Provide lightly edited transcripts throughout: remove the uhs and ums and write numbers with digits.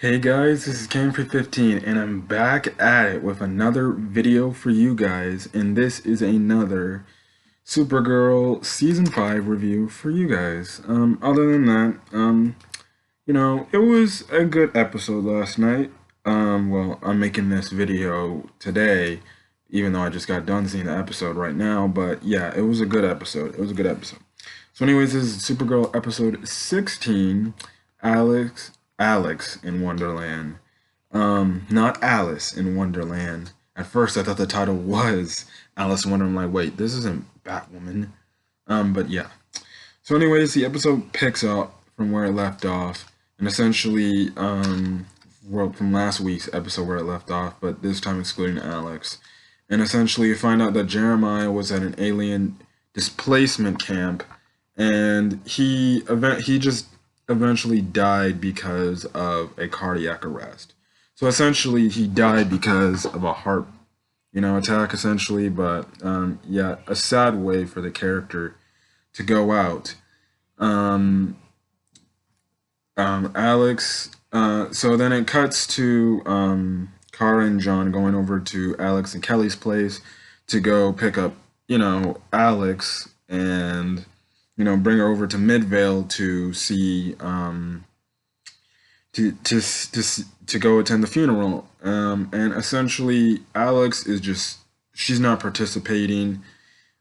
Hey guys, this is Cam315 and I'm back at it with another video for you guys, and this is another Supergirl Season 5 review for you guys. Other than that, it was a good episode last night. Well, I'm making this video today, even though I just got done seeing the episode right now, but yeah, it was a good episode. It was a good episode. So anyways, this is Supergirl episode 16, Alex in Wonderland. Not Alice in Wonderland. At first I thought the title was Alice in Wonderland. I'm like, wait, this isn't Batwoman. But yeah. So anyways, the episode picks up from where it left off, and essentially, well, from last week's episode where it left off, but this time excluding Alex. And essentially you find out that Jeremiah was at an alien displacement camp, and he just eventually died because of a cardiac arrest. So essentially, he died because of a heart, attack. Essentially, but yeah, a sad way for the character to go out. Um, Alex. So then it cuts to Kara and John going over to Alex and Kelly's place to go pick up, Alex and bring her over to Midvale to see to go attend the funeral. And essentially, Alex is just she's not participating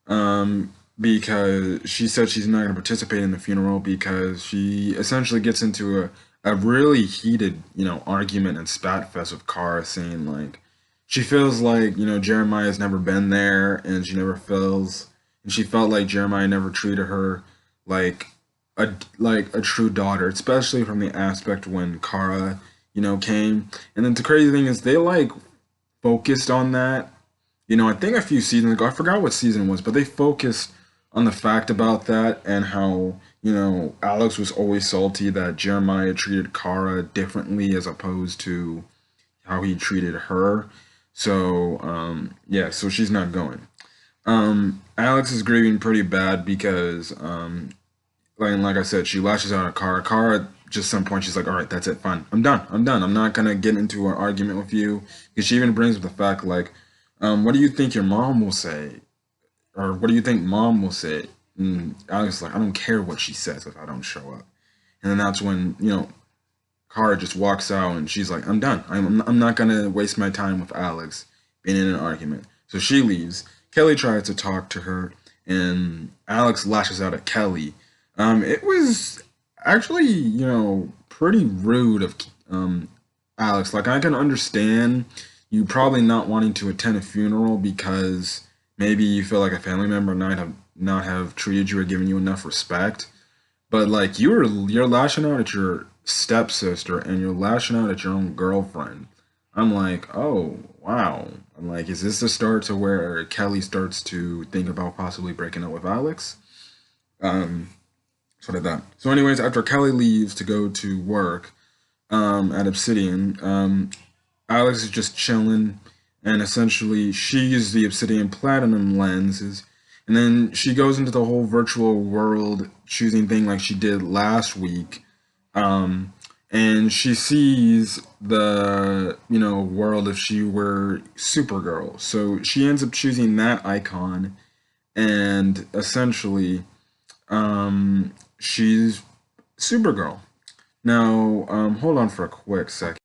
because she said she's not going to participate in the funeral because she essentially gets into a really heated argument and spat fest with Kara, saying like she feels like Jeremiah's never been there, and she felt like Jeremiah never treated her like a true daughter, especially from the aspect when Kara, came. And then the crazy thing is they like focused on that. I think a few seasons ago, I forgot what season it was, but they focused on the fact about that and how, Alex was always salty that Jeremiah treated Kara differently as opposed to how he treated her. So, yeah, so she's not going. Alex is grieving pretty bad because like I said, she lashes out at Kara. Kara, just some point, she's like, all right, that's it, fine. I'm done. I'm done. I'm not going to get into an argument with you. Because she even brings up the fact, like, what do you think your mom will say? Or what do you think mom will say? And Alex is like, I don't care what she says if I don't show up. And then that's when, Kara just walks out and she's like, I'm done. I'm not going to waste my time with Alex being in an argument. So she leaves. Kelly tries to talk to her, and Alex lashes out at Kelly. It was actually, pretty rude of Alex. Like, I can understand you probably not wanting to attend a funeral because maybe you feel like a family member not have treated you or given you enough respect. But like you're lashing out at your stepsister and you're lashing out at your own girlfriend. I'm like, oh wow. I'm like, is this the start to where Kelly starts to think about possibly breaking up with Alex? Um, sort of that. So, anyways, after Kelly leaves to go to work at Obsidian, Alex is just chilling, and essentially she uses the Obsidian Platinum lenses, and then she goes into the whole virtual world choosing thing like she did last week, um, and she sees the world if she were Supergirl. So she ends up choosing that icon, and essentially she's Supergirl. Now, hold on for a quick second.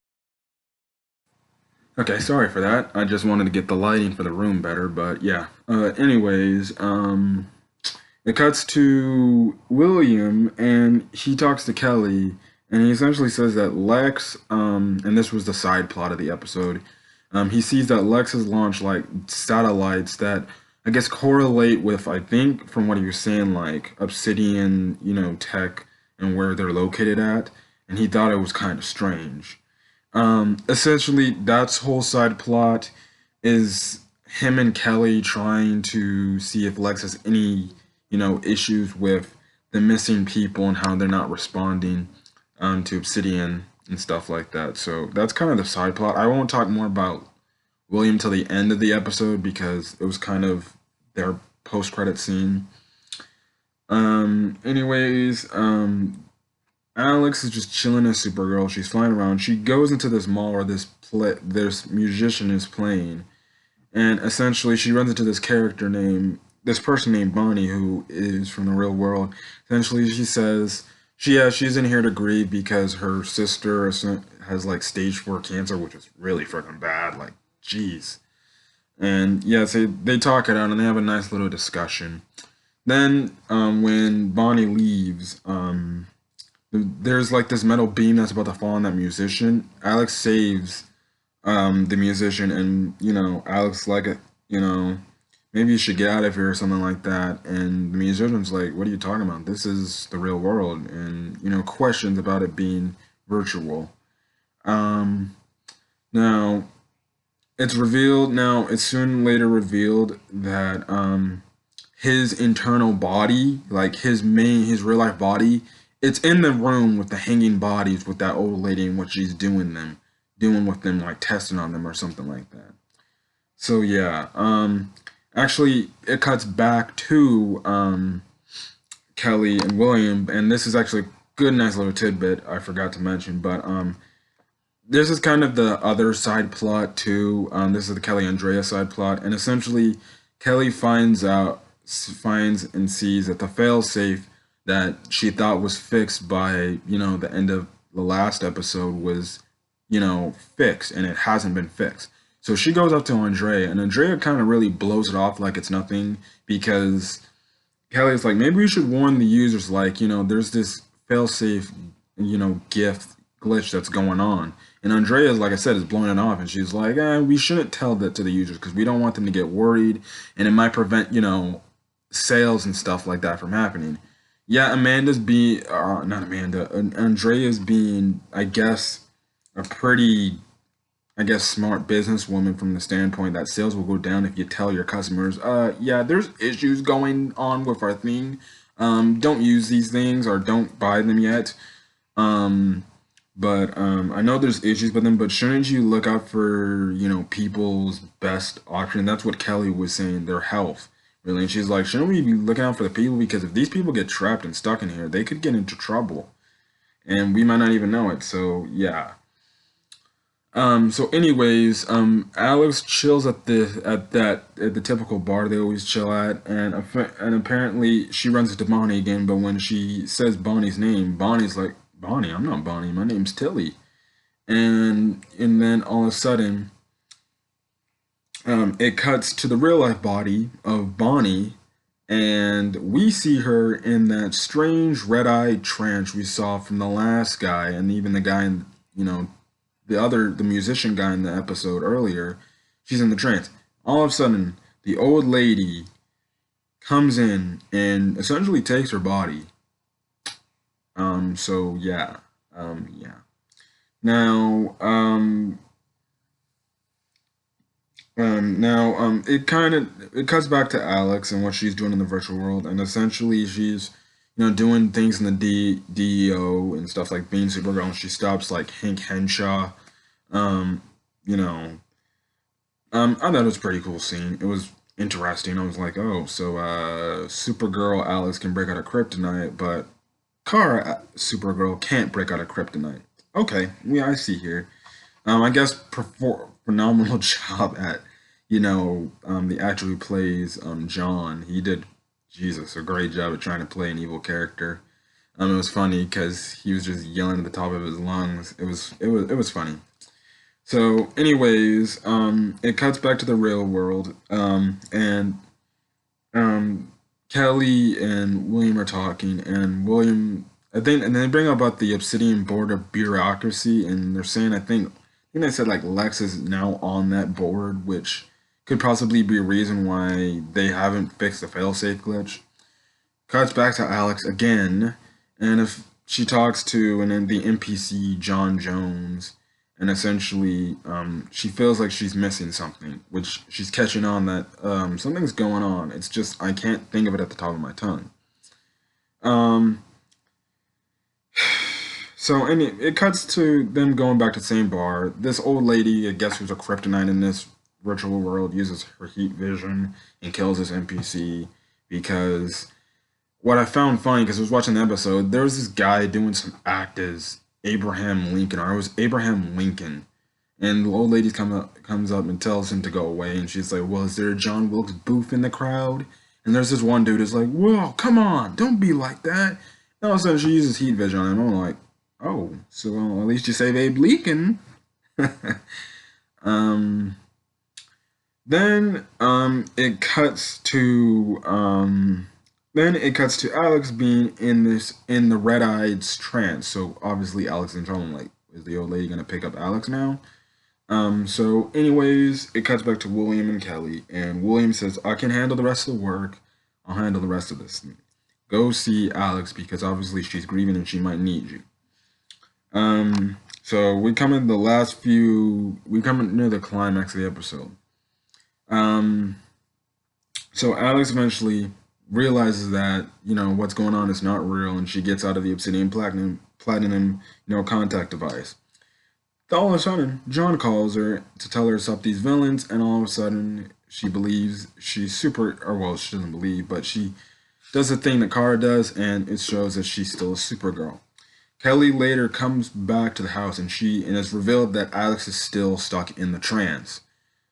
Okay, sorry for that. I just wanted to get the lighting for the room better, but yeah. Anyways, it cuts to William, and he talks to Kelly, and he essentially says that Lex, and this was the side plot of the episode, he sees that Lex has launched like satellites that I guess correlate with, I think, from what he was saying, like Obsidian, tech and where they're located at, and he thought it was kind of strange. Essentially, that's whole side plot is him and Kelly trying to see if Lex has any, issues with the missing people and how they're not responding to Obsidian and stuff like that. So that's kind of the side plot. I won't talk more about William till the end of the episode because it was kind of their post-credit scene. Anyways, Alex is just chilling as Supergirl. She's flying around. She goes into this mall where this musician is playing, and essentially she runs into this person named Bonnie who is from the real world. Essentially, she says she's in here to grieve because her sister has like stage 4 cancer, which is really freaking bad. Like, jeez. And yeah, so they talk it out and they have a nice little discussion. Then, when Bonnie leaves, there's like this metal beam that's about to fall on that musician. Alex saves the musician, and Alex like maybe you should get out of here or something like that. And the musician's like, "What are you talking about? This is the real world," and questions about it being virtual. Um, now it's soon later revealed that his internal body, like his real life body, it's in the room with the hanging bodies with that old lady and what she's doing with them, like testing on them or something like that. So yeah, actually it cuts back to Kelly and William, and this is actually a good, nice little tidbit I forgot to mention, but this is kind of the other side plot too. This is the Kelly Andrea side plot, and essentially, Kelly finds and sees that the failsafe that she thought was fixed by the end of the last episode was fixed, and it hasn't been fixed. So she goes up to Andrea, and Andrea kind of really blows it off like it's nothing because Kelly's like, maybe we should warn the users, like, there's this failsafe, gift glitch that's going on. And Andrea, like I said, is blowing it off, and she's like, we shouldn't tell that to the users because we don't want them to get worried, and it might prevent, sales and stuff like that from happening. Yeah, not Amanda, Andrea's being, I guess, a pretty, I guess, smart businesswoman from the standpoint that sales will go down if you tell your customers, yeah, there's issues going on with our thing. Don't use these things or don't buy them yet. Um, but I know there's issues with them, but shouldn't you look out for, people's best option? That's what Kelly was saying, their health, really. And she's like, shouldn't we be looking out for the people? Because if these people get trapped and stuck in here, they could get into trouble. And we might not even know it. So yeah. So anyways, Alex chills at the typical bar they always chill at, and apparently she runs into Bonnie again. But when she says Bonnie's name, Bonnie's like, Bonnie, I'm not Bonnie. My name's Tilly. And then all of a sudden, it cuts to the real life body of Bonnie, and we see her in that strange red eyed trance we saw from the last guy, and even the guy in the musician guy in the episode earlier. She's in the trance. All of a sudden, the old lady comes in and essentially takes her body. So yeah. Yeah. Now, it cuts back to Alex and what she's doing in the virtual world, and essentially she's doing things in the DEO and stuff like being Supergirl, and she stops like Hank Henshaw. Um, you know, I thought it was a pretty cool scene. It was interesting. I was like, oh, so Supergirl Alex can break out of kryptonite, but Kara Supergirl can't break out of kryptonite. Okay, yeah, I see here. I guess phenomenal job at, the actor who plays John. He did, Jesus, a great job at trying to play an evil character. It was funny because he was just yelling at the top of his lungs. It was funny. So, anyways, it cuts back to the real world, and Kelly and William are talking, and William, I think, and they bring up about the Obsidian Board of Bureaucracy, and they're saying, I think they said like Lex is now on that board, which could possibly be a reason why they haven't fixed the failsafe glitch. Cuts back to Alex again, and if she talks to and then the NPC John Jones, and essentially she feels like she's missing something, which she's catching on that something's going on. It's just I can't think of it at the top of my tongue. Um, so and it cuts to them going back to the same bar. This old lady, I guess who's a kryptonite in this virtual world, uses her heat vision and kills this NPC because what I found funny, because I was watching the episode, there was this guy doing some act as Abraham Lincoln, or it was Abraham Lincoln. And the old lady comes up and tells him to go away, and she's like, "Well, is there a John Wilkes Booth in the crowd?" And there's this one dude who's like, "Well, come on, don't be like that." And all of a sudden, she uses heat vision on him. I'm like, "Oh, so at least you save Abe Lincoln." um, then it cuts to Alex being in the red eyed's trance. So obviously Alex is in trouble. I'm like, is the old lady gonna pick up Alex now? So anyways, it cuts back to William and Kelly, and William says, "I can handle the rest of the work. I'll handle the rest of this. Go see Alex because obviously she's grieving and she might need you." So we come in near the climax of the episode. Um, so Alex eventually realizes that, what's going on is not real, and she gets out of the obsidian platinum, contact device. All of a sudden, John calls her to tell her to stop these villains, and all of a sudden, she believes she's super, or well, she doesn't believe, but she does the thing that Kara does, and it shows that she's still a Supergirl. Kelly later comes back to the house, and it's revealed that Alex is still stuck in the trance.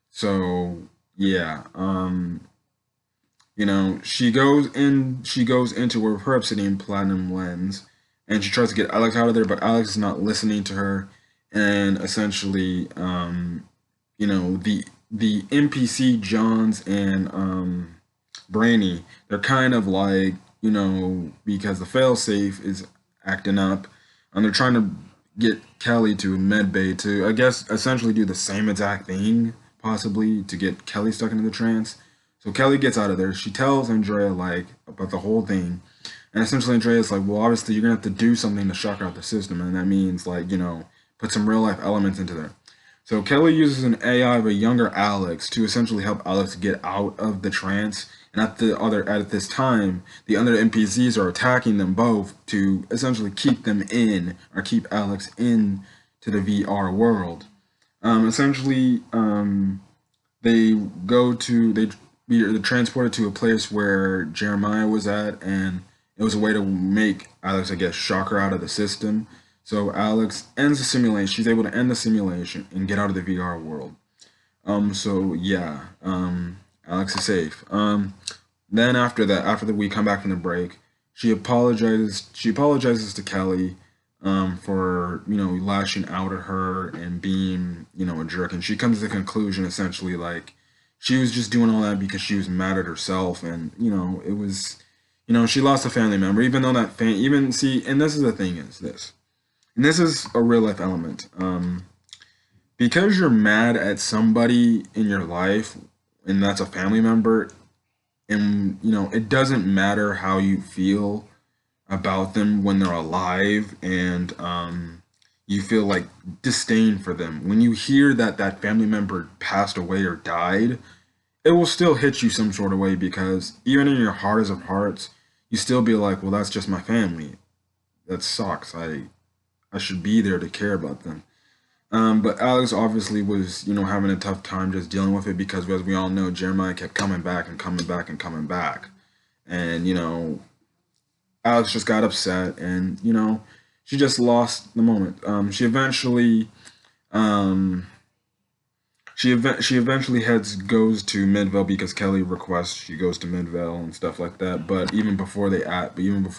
So yeah, she goes into her obsidian platinum lens, and she tries to get Alex out of there, but Alex is not listening to her, and essentially, the NPC Johns and Brainy, they're kind of like, because the failsafe is acting up, and they're trying to get Kelly to medbay to, I guess, essentially do the same exact thing, possibly, to get Kelly stuck into the trance. So Kelly gets out of there. She tells Andrea, like, about the whole thing. And essentially Andrea's like, well, obviously you're going to have to do something to shock out the system. And that means, like, put some real life elements into there. So Kelly uses an AI of a younger Alex to essentially help Alex get out of the trance. And at this time, the other NPCs are attacking them both to essentially keep them in, or keep Alex in to the VR world. Essentially, they go to they're transported to a place where Jeremiah was at, and it was a way to make Alex, I guess, shock her out of the system. So Alex ends the simulation. She's able to end the simulation and get out of the VR world. So yeah, Alex is safe. Then after we come back from the break, she apologizes to Kelly, for, lashing out at her and being, a jerk. And she comes to the conclusion, essentially, like, she was just doing all that because she was mad at herself, and, it was, she lost a family member, even though and this is the thing, and this is a real life element. Because you're mad at somebody in your life, and that's a family member, and, it doesn't matter how you feel about them when they're alive, and you feel like disdain for them. When you hear that that family member passed away or died, it will still hit you some sort of way, because even in your heart of hearts, you still be like, well, that's just my family. That sucks. I should be there to care about them. But Alex obviously was, having a tough time just dealing with it, because as we all know, Jeremiah kept coming back and coming back and coming back. And, Alex just got upset, and, she just lost the moment. Um, she eventually goes to Midvale because Kelly requests she goes to Midvale and stuff like that. But even before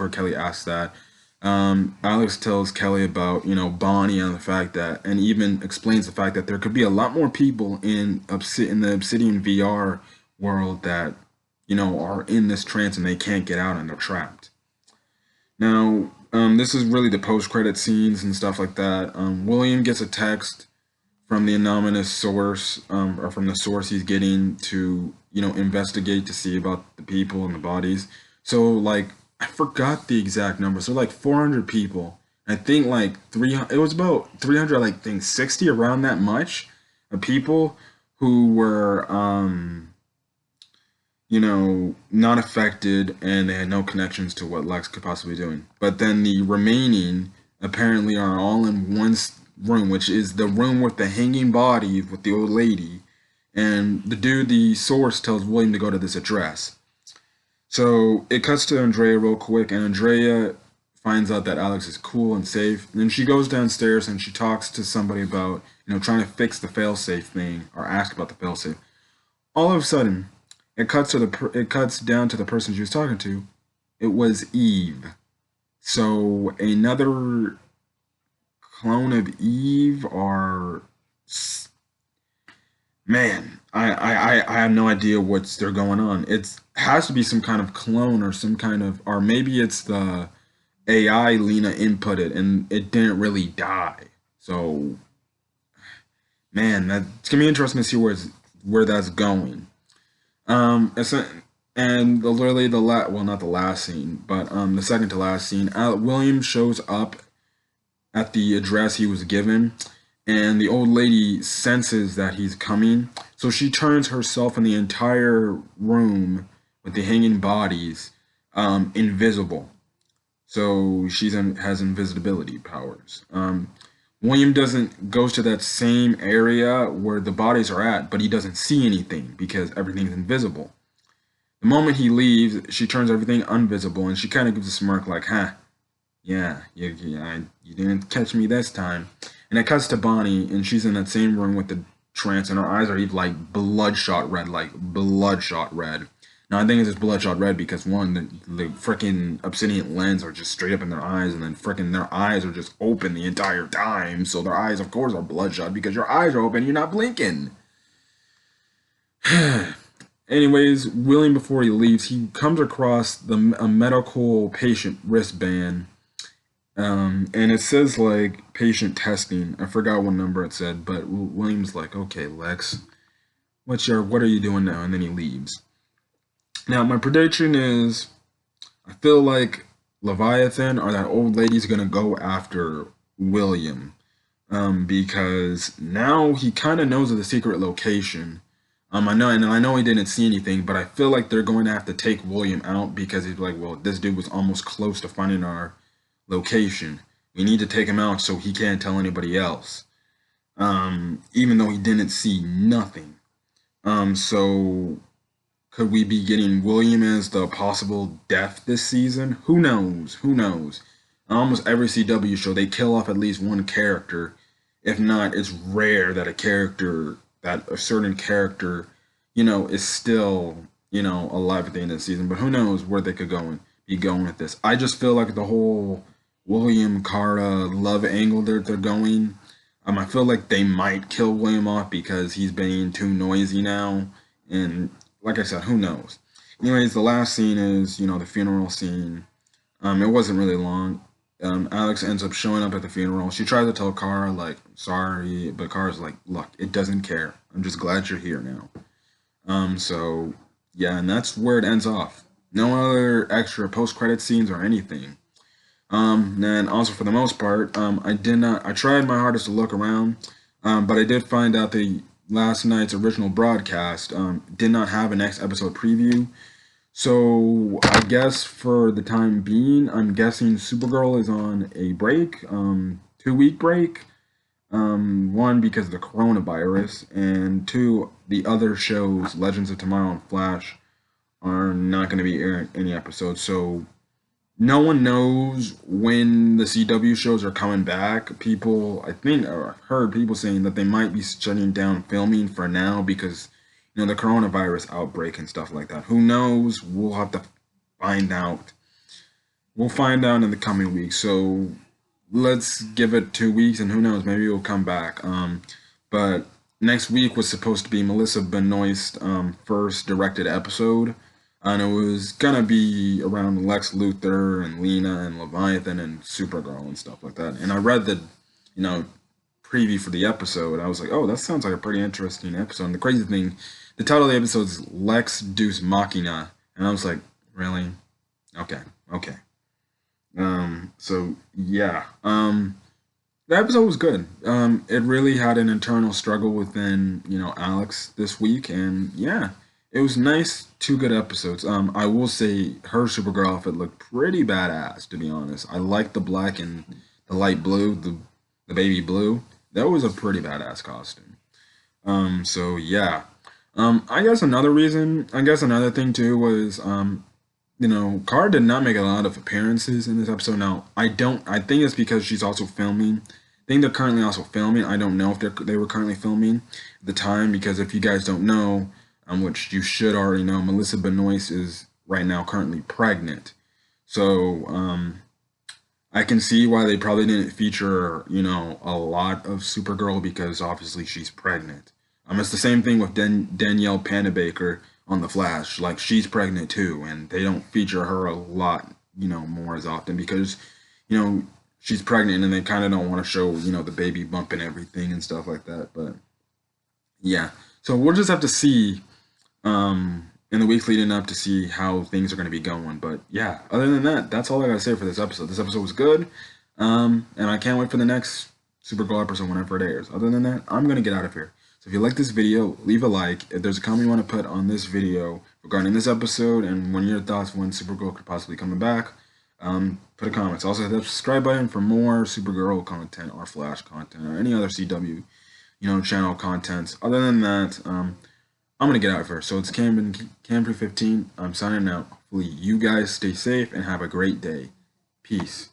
Kelly asks that, Alex tells Kelly about, Bonnie, and the fact that, and even explains the fact that there could be a lot more people in the Obsidian VR world that, are in this trance and they can't get out and they're trapped. Now, this is really the post-credit scenes and stuff like that. William gets a text from the anonymous source, or from the source he's getting to, investigate to see about the people and the bodies. So, like, I forgot the exact number. So, like, 400 people. I think, like, it was about 300, like, I think 60, around that much, of people who were, not affected, and they had no connections to what Lex could possibly be doing. But then the remaining apparently are all in one room, which is the room with the hanging body with the old lady. And the source tells William to go to this address. So it cuts to Andrea real quick, and Andrea finds out that Alex is cool and safe. And then she goes downstairs and she talks to somebody about, trying to fix the failsafe thing or ask about the failsafe. All of a sudden, it cuts down to the person she was talking to. It was Eve. So another clone of Eve, or man, I have no idea what's they're going on. It has to be some kind of clone or some kind of, or maybe it's the AI Lena inputted and it didn't really die. So man, that's gonna be interesting to see where that's going. It's a, and literally well, not the last scene, but the second to last scene, William shows up at the address he was given, and the old lady senses that he's coming, so she turns herself and the entire room with the hanging bodies invisible. So has invisibility powers. William doesn't goes to that same area where the bodies are at, but he doesn't see anything because everything's invisible. The moment he leaves, she turns everything invisible, and she kind of gives a smirk like, "Huh, yeah, you didn't catch me this time." And it cuts to Bonnie, and she's in that same room with the trance, and her eyes are even like bloodshot red, like bloodshot red. Now I think it's just bloodshot red because one, the freaking obsidian lens are just straight up in their eyes, and then freaking their eyes are just open the entire time. So their eyes, of course, are bloodshot because your eyes are open, you're not blinking. Anyways, William, before he leaves, he comes across a medical patient wristband, and it says like patient testing. I forgot what number it said, but William's like, "Okay, Lex, what are you doing now?" And then he leaves. Now, my prediction is, I feel like Leviathan or that old lady's gonna go after William, because now he kind of knows of the secret location. I know he didn't see anything, but I feel like they're going to have to take William out because he's like, well, this dude was almost close to finding our location. We need to take him out so he can't tell anybody else. Even though he didn't see nothing. So could we be getting William as the possible death this season? Who knows? Who knows? Almost every CW show, they kill off at least one character. If not, it's rare that a certain character, is still, alive at the end of the season. But who knows where they could be going with this. I just feel like the whole William Kara love angle they're going. I feel like they might kill William off because he's being too noisy now. And like I said, who knows? Anyways, the last scene is, the funeral scene. It wasn't really long. Alex ends up showing up at the funeral. She tries to tell Kara, like, sorry, but Kara's like, look, it doesn't care. I'm just glad you're here now. So, yeah, and that's where it ends off. No other extra post-credit scenes or anything. And also for the most part, I tried my hardest to look around, but I did find out the last night's original broadcast did not have a next episode preview. So I guess for the time being, I'm guessing Supergirl is on a break, 2 week break. One, because of the coronavirus, and two, the other shows, Legends of Tomorrow and Flash, are not going to be airing any episodes. So no one knows when the CW shows are coming back. People, I think, or I've heard people saying that they might be shutting down filming for now because, the coronavirus outbreak and stuff like that. Who knows? We'll have to find out. We'll find out in the coming weeks. So let's give it 2 weeks, and who knows? Maybe it'll come back. But next week was supposed to be Melissa Benoist's first directed episode. And it was gonna be around Lex Luthor and Lena and Leviathan and Supergirl and stuff like that. And I read the, preview for the episode. I was like, oh, that sounds like a pretty interesting episode. And the crazy thing, the title of the episode is Lex Deus Machina, and I was like, really? Okay. So yeah. The episode was good. It really had an internal struggle within, Alex this week, and yeah. It was nice, 2 good episodes. I will say her Supergirl outfit looked pretty badass, to be honest. I liked the black and the light blue, the baby blue. That was a pretty badass costume. So yeah. I guess another thing too was Kara did not make a lot of appearances in this episode. Now, I think it's because she's also filming. I think they're currently also filming. I don't know if they were currently filming at the time, because if you guys don't know, which you should already know, Melissa Benoist is right now currently pregnant. So, I can see why they probably didn't feature, a lot of Supergirl, because obviously she's pregnant. It's the same thing with Danielle Panabaker on The Flash. Like, she's pregnant too, and they don't feature her a lot, more as often, because, you know, she's pregnant and they kind of don't want to show, the baby bump and everything and stuff like that. But yeah, so we'll just have to see in the weeks leading up to see how things are going to be going. But yeah, other than that, that's all I got to say for this episode. This episode was good, and I can't wait for the next Supergirl episode whenever it airs. Other than that, I'm going to get out of here. So if you like this video, leave a like. If there's a comment you want to put on this video regarding this episode and your thoughts when Supergirl could possibly come back, put a comment. Also, hit the subscribe button for more Supergirl content or Flash content or any other CW, channel contents. Other than that, I'm gonna get out of here. So it's Cam 15. I'm signing out. Hopefully you guys stay safe and have a great day. Peace.